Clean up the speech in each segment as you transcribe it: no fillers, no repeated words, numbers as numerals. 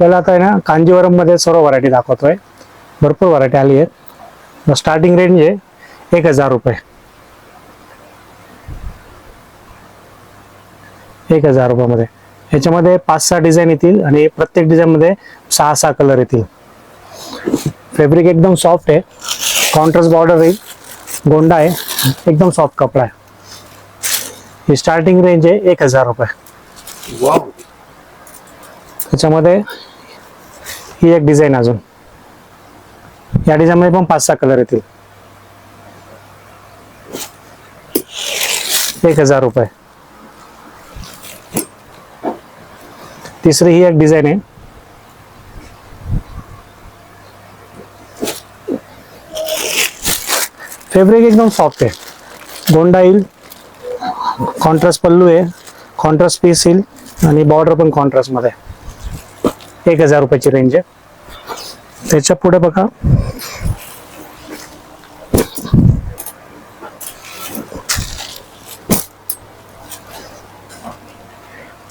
आपल्याला आता आहे ना कांजीवरम मध्ये सर्व व्हरायटी दाखवतोय, भरपूर व्हरायटी आली आहे. स्टार्टिंग रेंज आहे 1000 रुपये, 1000 रुपयामध्ये. याच्यामध्ये 5-6 डिझाईन येतील आणि प्रत्येक डिझाईन मध्ये 6-6 कलर येतील. फॅब्रिक एकदम सॉफ्ट आहे, कॉन्ट्रास्ट बॉर्डर येईल, गोंडा आहे, एकदम सॉफ्ट कपडा आहे. ही स्टार्टिंग रेंज आहे 1000 रुपये. त्याच्यामध्ये ही एक डिझाईन, अजून या डिझाईन मध्ये पण 5-6 कलर येतील. 1000 रुपये. तिसरी ही एक डिझाईन आहे, फॅब्रिक एकदम सॉफ्ट आहे, गोंडा येईल, कॉन्ट्रास्ट पल्लू आहे, कॉन्ट्रास्ट पीस येईल आणि बॉर्डर पण कॉन्ट्रास्ट मध्ये. 1000 रुपयाची रेंज आहे. त्याच्या पुढे बघा,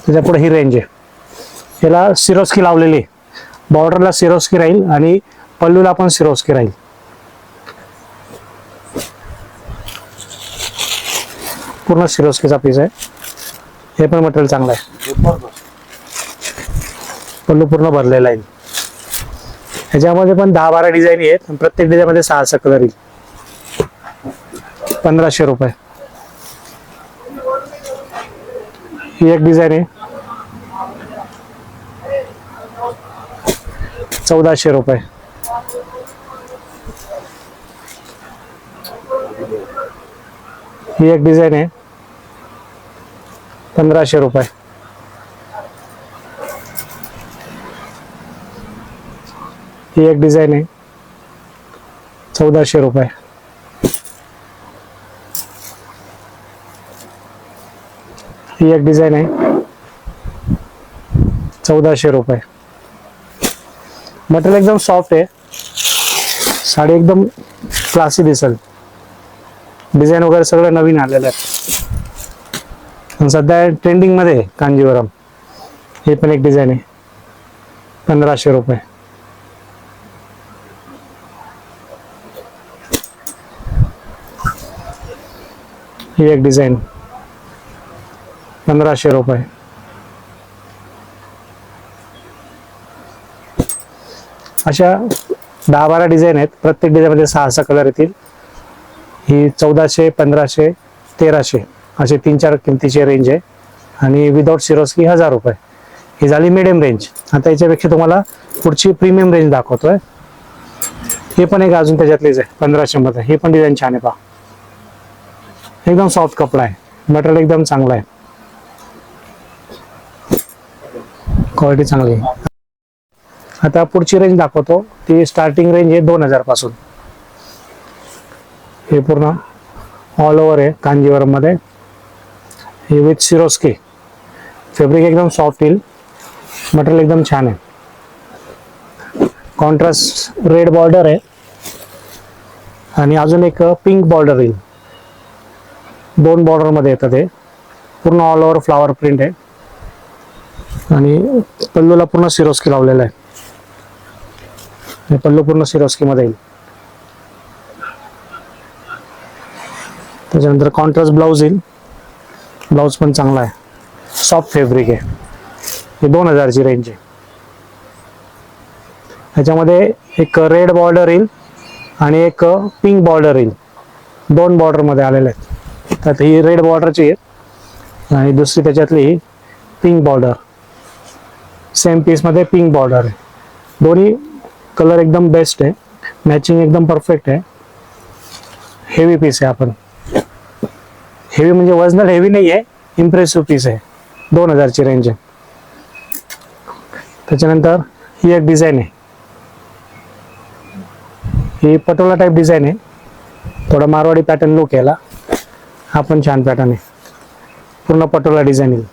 त्याच्या पुढे ही रेंज आहे. याला सिरोस्की लावलेली, बॉर्डरला सिरोस्की राहील आणि पल्लूला पण सिरोस्की राहील. पूर्ण सिरोस्कीचा पीस आहे. हे पण मटेरियल चांगलं आहे, पल्लू पूर्ण भरलेला आहे. ह्याच्यामध्ये पण 10-12 डिझाईन आहेत, प्रत्येक डिझाईन मध्ये 6-6 कलर येईल. 1500 रुपये. ही एक डिझाईन आहे, 1400 रुपये. ही एक डिझाईन आहे, 1500 रुपये. ही एक डिझाईन आहे, 1400 रुपये. ही एक डिझाईन आहे, 1400 रुपये. मटेरियल एकदम सॉफ्ट आहे, साडी एकदम क्लासी दिसेल. डिझाईन वगैरे सगळं नवीन आलेलं आहे. सध्या ट्रेंडिंग मध्ये आहे कांजीवरम. हे पण एक डिझाईन आहे, 1500 रुपये. ही एक डिझाईन, 1500 रुपये. अशा 10-12 डिझाईन आहेत, प्रत्येक डिझाईन मध्ये 6-6 कलर येतील. ही 1400, 1500, 1300 असे 3-4 किमतीची रेंज आहे. आणि विदाउट सिरोस्की 1000 रुपये. ही झाली मिडियम रेंज. आता याच्यापेक्षा तुम्हाला पुढची प्रीमियम रेंज दाखवतोय. हे पण एक अजून त्याच्यातलीच आहे, 1500 मध्ये. हे पण डिझाईन छान आहे, पहा, एकदम सॉफ्ट कपडा आहे, मटेरियल एकदम चांगलं आहे, क्वालिटी चांगली आहे. आता पुढची रेंज दाखवतो, ती स्टार्टिंग रेंज आहे 2000 पासून. हे पूर्ण ऑल ओव्हर आहे कांजीवरम मध्ये. हे विथ सिरोस्की, फॅब्रिक एकदम सॉफ्ट येईल, मटेरियल एकदम छान आहे. कॉन्ट्रास्ट रेड बॉर्डर आहे आणि अजून एक पिंक बॉर्डर येईल. 2 बॉर्डर मध्ये येतं ते. पूर्ण ऑल ओव्हर फ्लावर प्रिंट आहे आणि पल्लूला पूर्ण सिरोस्की लावलेला आहे. हे पल्लू पूर्ण सिरोस्की मध्ये येईल. त्याच्यानंतर कॉन्ट्रास्ट ब्लाउज येईल, ब्लाउज पण चांगला आहे, सॉफ्ट फॅब्रिक आहे. हे 2000 ची रेंज आहे. ह्याच्यामध्ये एक रेड बॉर्डर येईल आणि एक पिंक बॉर्डर येईल. 2 बॉर्डर मध्ये आलेले आहेत. त्यात ही रेड बॉर्डरची आहे आणि दुसरी त्याच्यातली पिंक बॉर्डर. सेम पीस मध्ये पिंक बॉर्डर आहे. दोन्ही कलर एकदम बेस्ट आहे, मॅचिंग एकदम परफेक्ट आहे. हेवी पीस आहे. आपण हेवी म्हणजे वजनात हेवी नाही आहे, इम्प्रेसिव्ह पीस आहे. 2000 ची रेंज आहे. त्याच्यानंतर ही एक डिझाईन आहे, ही पटोला टाइप डिझाईन आहे, थोडा मारवाडी पॅटर्न लुक याला. हा पण छान पॅटर्न आहे, पूर्ण पटोला डिझाईन येईल.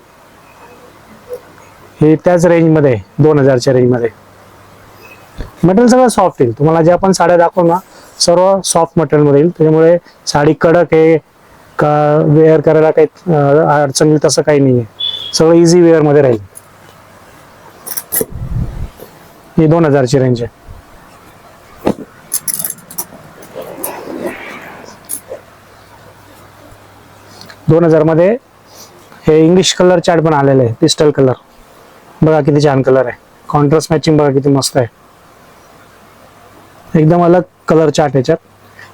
हे त्याच रेंज मध्ये 2000 च्या रेंज मध्ये. मटेरियल सगळं सॉफ्ट येईल. तुम्हाला जे आपण साड्या दाखवू ना, सर्व सॉफ्ट मटेरियल मध्ये येईल. त्याच्यामुळे साडी कडक आहे का वेअर करायला काही अडचण येईल तसं काही नाही आहे. सगळं इझी वेअर मध्ये राहील. ही 2000ची रेंज आहे. दोन हजार मध्ये हे इंग्लिश कलर चार्ट पण आलेले आहे. पिस्टल कलर बघा किती छान कलर आहे. कॉन्ट्रास्ट मॅचिंग बघा किती मस्त आहे. एकदम अलग कलर चार्ट याच्यात.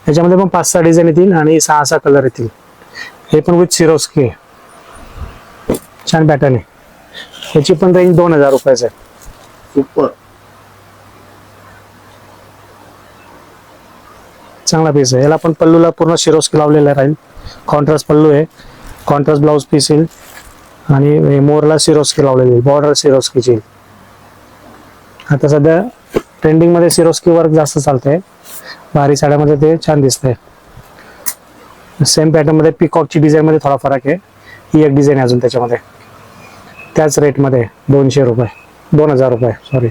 याच्यामध्ये पण 5-6 डिझाईन येतील आणि 6-6 कलर येतील. हे पण विथ सिरोस्की आहे. छान पॅटर्न आहे. याची पण रेंज 2000 रुपयाचं आहे. सुपर. चांगला पीस आहे. याला पण पल्लूला पूर्ण सिरोस्की लावलेला राहील. कॉन्ट्रास्ट पल्लू आहे. कॉन्ट्रास्ट ब्लाउज पीस येईल आणि मोरला सिरोस्की लावलेली, बॉर्डर सिरोस्कीची. आता सध्या ट्रेंडिंग मध्ये सिरोस्की वर्क जास्त चालतंय. भारी साड्यामध्ये ते छान दिसतंय. सेम पॅटर्न मध्ये पिकॉकची डिझाईन मध्ये थोडा फरक आहे. ही एक डिझाईन आहे अजून त्याच्यामध्ये. त्याच रेट मध्ये 200 रुपये, 2000 रुपये सॉरी,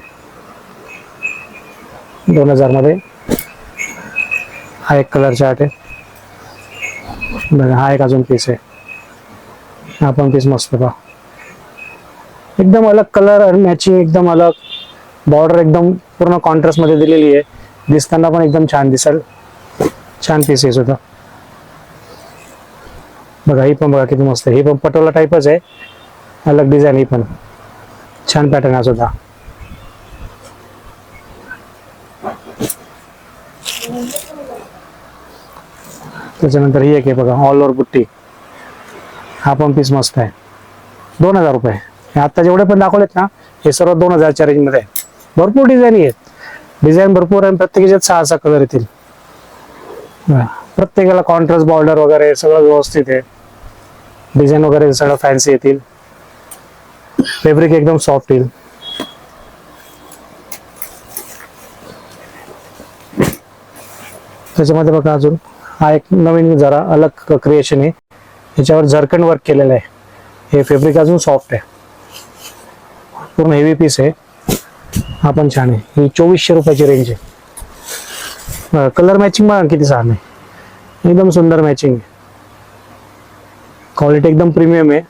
2000 मध्ये. हा एक कलर चार्ट आहे बघा. हा एक अजून पीस आहे. हा पण पीस मस्त पहा. एकदम अलग कलर आणि मॅचिंग एकदम अलग. बॉर्डर एकदम पूर्ण कॉन्ट्रास्ट मध्ये दिलेली आहे. दिसताना पण एकदम छान दिसेल. छान पीस आहे सुद्धा बघा. ही पण बघा किती मस्त आहे. ही पण पटोला टाईपच आहे. अलग डिझाईन. ही पण छान पॅटर्न आहे सुद्धा. त्याच्यानंतर ही एक आहे बघा, ऑल ओव्हर बुट्टी. हा पण पीस मस्त आहे. 2000 रुपये. हे आता जेवढे पण दाखवलेत ना, हे सर्व 2000च्या रेंज मध्ये आहे. भरपूर डिझाईन आहेत. डिझाईन भरपूर आणि प्रत्येकाच्यात 6-6 कलर येतील. प्रत्येकाला कॉन्ट्रास्ट बॉर्डर वगैरे सगळं व्यवस्थित आहे. डिझाईन वगैरे सगळं फॅन्सी येतील. फॅब्रिक एकदम सॉफ्ट येईल. त्याच्यामध्ये बघा अजून हा एक नवीन जरा अलग क्रिएशन आहे. याच्यावर झरकन वर्क केलेलं आहे. हे फॅब्रिक अजून सॉफ्ट आहे. पूर्ण हेवी पीस आहे. हा पण छान आहे. ही 2400 रुपयाची रेंज आहे. कलर मॅचिंग बघा किती छान आहे. एकदम सुंदर मॅचिंग. क्वालिटी एकदम प्रीमियम आहे.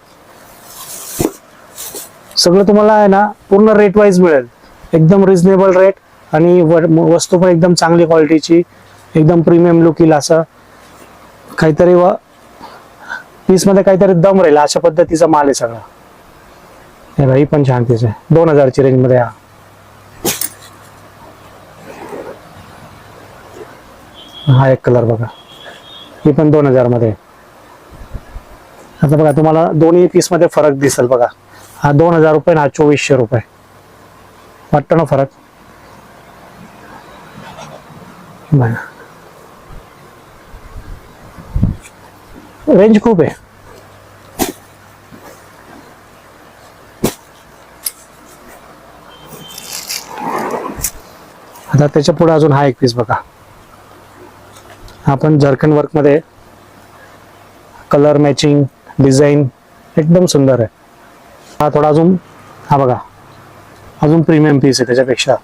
सगळं तुम्हाला आहे ना पूर्ण रेट वाईज मिळेल. एकदम रिझनेबल रेट आणि वस्तू पण एकदम चांगली क्वालिटीची, एकदम प्रीमियम लुक येईल. असं काहीतरी पीस मध्ये काहीतरी दम राहील अशा पद्धतीचा माल आहे सगळा. हे भाई पण छान पीस आहे. 2000ची रेंज मध्ये. हा एक कलर बघा. ही पण 2000 मध्ये. आता बघा तुम्हाला दोन्ही पीस मध्ये फरक दिसेल बघा. हा 2000 रुपये, हा 2400 रुपये. वाटतं ना फरक. रेंज खूप आहे. आता त्याच्या पुढे अजून हा एक पीस बघा. हा पण झरकन वर्क मध्ये. कलर मॅचिंग, डिझाईन एकदम सुंदर आहे. हा थोडा अजून, हा बघा अजून प्रीमियम पीस आहे त्याच्यापेक्षा.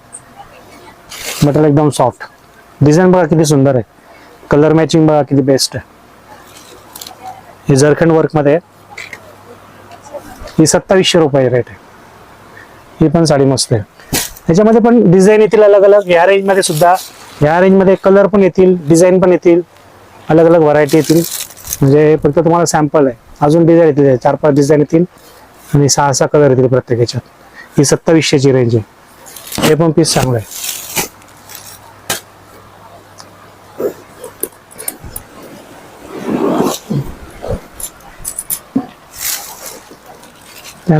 मटेरियल एकदम सॉफ्ट. डिझाईन बघा किती सुंदर आहे. कलर मॅचिंग बघा किती बेस्ट आहे. हे झरखंड वर्क मध्ये. ही 2700 रुपये रेट आहे. ही पण साडी मस्त आहे. त्याच्यामध्ये पण डिझाईन येतील अलग अलग. या रेंज मध्ये सुद्धा, या रेंज मध्ये कलर पण येतील, डिझाईन पण येतील, अलग अलग व्हरायटी येतील. म्हणजे फक्त तुम्हाला सॅम्पल आहे. अजून डिझाईन येतील, 4-5 डिझाईन येतील आणि 6-6 कलर येतील प्रत्येक याच्यात. ही 2700ची रेंज आहे. हे पण पीस चांगलं आहे.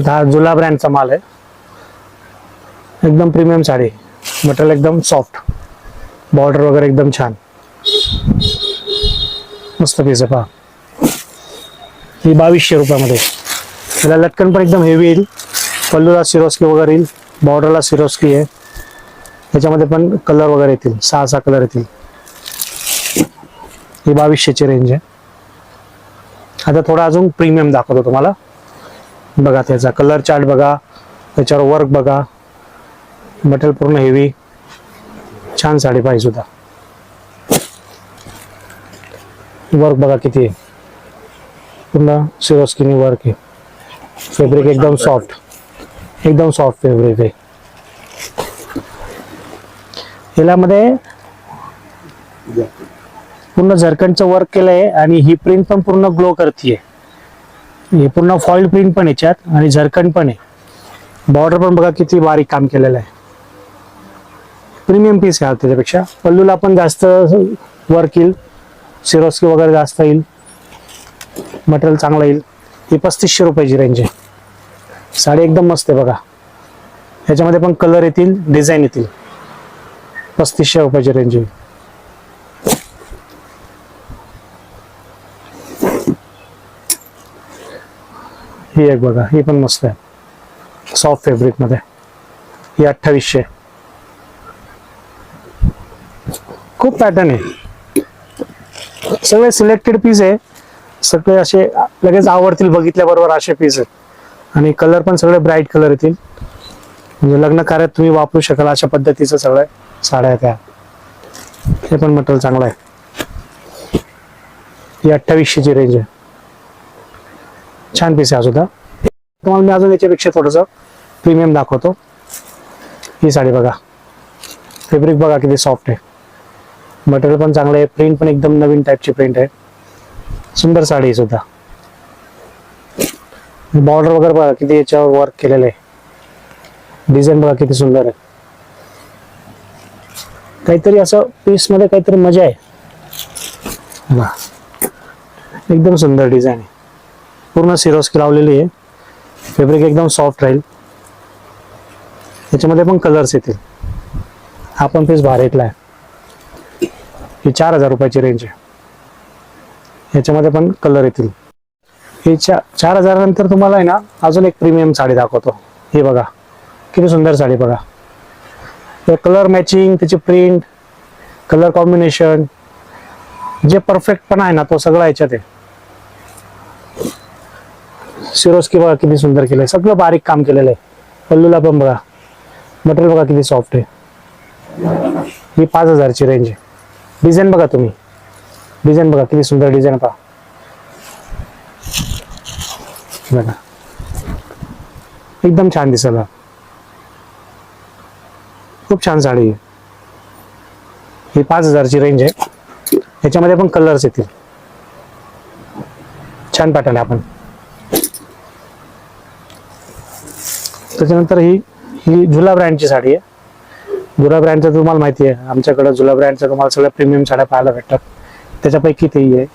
हा जुला ब्रँडचा माल आहे. एकदम प्रीमियम साडी. मटेरियल एकदम सॉफ्ट. बॉर्डर वगैरे एकदम छान. मस्त पीस आहे पहा. ही 2200 रुपयामध्ये. त्याला लटकन पण एकदम हेवी येईल. पल्लूला सिरोस्की वगैरे येईल. बॉर्डरला सिरोस्की आहे. त्याच्यामध्ये पण कलर वगैरे येतील. 6-6 कलर येतील. ही 2200ची रेंज आहे. आता थोडा अजून प्रीमियम दाखवतो तुम्हाला. बघा त्याचा कलर चार्ट बघा. त्याच्यावर वर्क बघा. मटेरियल पूर्ण हेवी. छान साडी पाहिजे सुद्धा. वर्क बघा किती आहे. पूर्ण सिरोस्कीनी वर्क आहे. फॅब्रिक एकदम सॉफ्ट. एकदम सॉफ्ट फॅब्रिक आहे. यामध्ये पूर्ण झरकनचं वर्क केलंय आणि ही प्रिंट पण पूर्ण ग्लो करतीये. हे पूर्ण फॉइल प्रिंट पण याच्यात आणि झरकन पण आहे. बॉर्डर पण बघा किती बारीक काम केलेलं आहे. प्रीमियम पीस आहे त्याच्यापेक्षा. पल्लूला पण जास्त वर्क येईल, सिरोस्की वगैरे जास्त येईल, मटेरियल चांगलं येईल. ही 3500 रुपयाची रेंज आहे. साडी एकदम मस्त आहे बघा. याच्यामध्ये पण कलर येतील, डिझाईन येतील. 3500 रुपयाची रेंज आहे. ही एक बघा, ही पण मस्त आहे, सॉफ्ट फॅब्रिक मध्ये. ही 2800. खूप पॅटर्न आहे, सगळे सिलेक्टेड पीस आहे. सगळे असे लगेच आवडतील बघितल्याबरोबर असे पीस आहेत. आणि कलर पण सगळे ब्राईट कलर येतील, म्हणजे लग्न कार्यात तुम्ही वापरू शकाल अशा पद्धतीचं सगळं साड्या त्या. हे पण मटेरियल चांगलं आहे. ही 2800 ची रेंज आहे. छान पीस आहे. सुद्धा तुम्हाला मी अजून याच्यापेक्षा थोडस प्रीमियम दाखवतो. ही साडी बघा, फॅब्रिक बघा किती सॉफ्ट आहे, मटेरियल पण चांगलं आहे, प्रिंट पण एकदम नवीन टाईपची प्रिंट आहे. सुंदर साडी आहे सुद्धा. बॉर्डर वगैरे बघा किती याच्यावर वर्क केलेलं आहे. डिझाईन बघा किती सुंदर आहे. काहीतरी असं पीस मध्ये काहीतरी मजा आहे. एकदम सुंदर डिझाईन आहे. पूर्ण सिरोस्की लावलेली आहे. फॅब्रिक एकदम सॉफ्ट राहील. याच्यामध्ये पण कलर्स येतील. हा पण पीस भारीतला आहे. ही 4000 रुपयाची रेंज आहे. याच्यामध्ये पण कलर येतील. हे 4000 नंतर तुम्हाला आहे ना अजून एक प्रीमियम साडी दाखवतो. हे बघा किती सुंदर साडी बघा. कलर मॅचिंग, त्याची प्रिंट, कलर कॉम्बिनेशन, जे परफेक्ट पण आहे ना तो सगळा याच्यात आहे. सिरोस्की बघा किती सुंदर केलंय, सगळं बारीक काम केलेलं आहे. पल्लूला पण बघा, मटेरियल बघा किती सॉफ्ट आहे. ही 5000 ची रेंज आहे. डिझाईन बघा तुम्ही, डिझाईन बघा किती सुंदर डिझाईन पहा बघा, एकदम छान दिसला. खूप छान साडी आहे. ही 5000 ची रेंज आहे. याच्यामध्ये पण कलर्स येतील. छान पॅटर्न आहे. आपण त्याच्यानंतर ही झुला ब्रँडची साडी आहे. झुला ब्रँडचं तुम्हाला माहिती आहे, आमच्याकडे झुला ब्रँडचं तुम्हाला सगळ्या प्रीमियम साड्या पाहायला भेटतात. त्याच्यापैकी ते आहे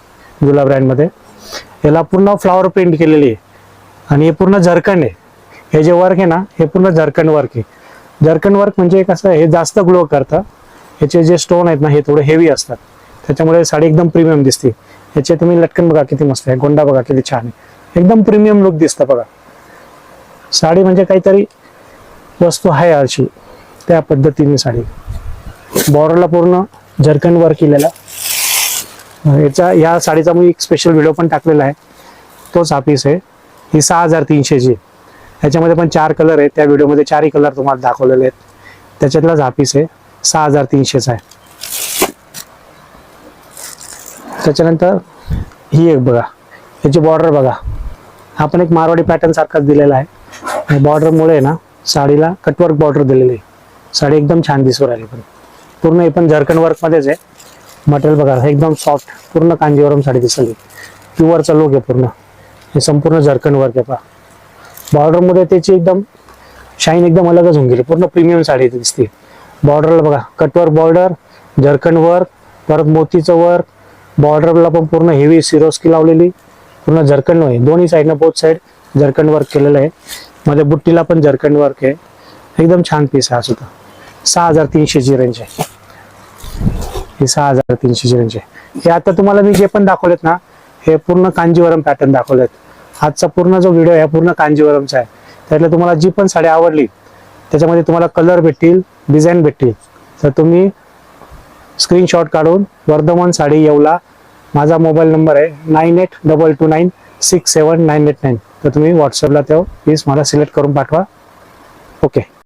झुला ब्रँडमध्ये. याला पूर्ण फ्लॉवर प्रिंट केलेली आहे आणि हे पूर्ण झरकन आहे. हे जे वर्क आहे ना हे पूर्ण झरकन वर्क आहे. झरकन वर्क म्हणजे कसं, हे जास्त ग्लो करतं. याचे जे स्टोन आहेत ना हे थोडे हेवी असतात, त्याच्यामुळे साडी एकदम प्रीमियम दिसते. याचे तुम्ही लटकन बघा किती मस्त आहे, गोंडा बघा किती छान आहे, एकदम प्रीमियम लुक दिसतं बघा. साडी म्हणजे काहीतरी वस्तू आहे अशी, त्या पद्धतीने साडी. बॉर्डरला पूर्ण झरकन वर्क केलेला. या साडीचा मी एक स्पेशल व्हिडिओ पण टाकलेला आहे, तोच हा पीस आहे. ही 6300 ची. ह्याच्यामध्ये पण 4 कलर आहेत. त्या व्हिडिओमध्ये 4ही कलर तुम्हाला दाखवलेले आहेत. त्याच्यातलाच हा पीस आहे. 6300 चा आहे. त्याच्यानंतर ही एक बघा, याची बॉर्डर बघा, हा पण एक मारवाडी पॅटर्न सारखाच दिलेला आहे. बॉर्डरमुळे ना साडीला कटवर्क बॉर्डर दिलेली आहे. साडी एकदम छान दिसू राहिली. पण पूर्ण हे पण झरकन वर्क मध्येच आहे. मटेरियल बघा एकदम सॉफ्ट, पूर्ण कांजीवरम साडी दिसली. प्युअरचा लुक आहे पूर्ण. हे संपूर्ण झरकन वर्क आहे पहा. बॉर्डर मध्ये त्याची एकदम शाईन एकदम अलगच होऊन गेली. पूर्ण प्रीमियम साडी दिसते. बॉर्डरला बघा कटवर्क बॉर्डर, झरकन वर्क, परत मोतीचं वर्क. बॉर्डरला पण पूर्ण हेवी सिरोस्की लावलेली, पूर्ण झरकन आहे. दोन्ही साईडनं बोथ साईड झरकन वर्क केलेलं आहे. मध्ये बुट्टीला पण झरकन वर्क आहे. एकदम छान पीस आहे हा सुद्धा. 6300 ची रेंज आहे. ही 6300 ची रेंज आहे. हे आता तुम्हाला मी जे पण दाखवलेत ना हे पूर्ण कांजीवरम पॅटर्न दाखवलेत. आजचा पूर्ण जो व्हिडिओ आहे पूर्ण कांजीवरमचा आहे. त्यातलं तुम्हाला जी पण साडी आवडली त्याच्यामध्ये तुम्हाला कलर भेटतील, डिझाईन भेटतील. तर तुम्ही स्क्रीनशॉट काढून वर्धमान साडी येवला, माझा मोबाईल नंबर आहे 9822967989. तर तुम्ही व्हॉट्सअपला तो पीस मला सिलेक्ट करून पाठवा. ओके.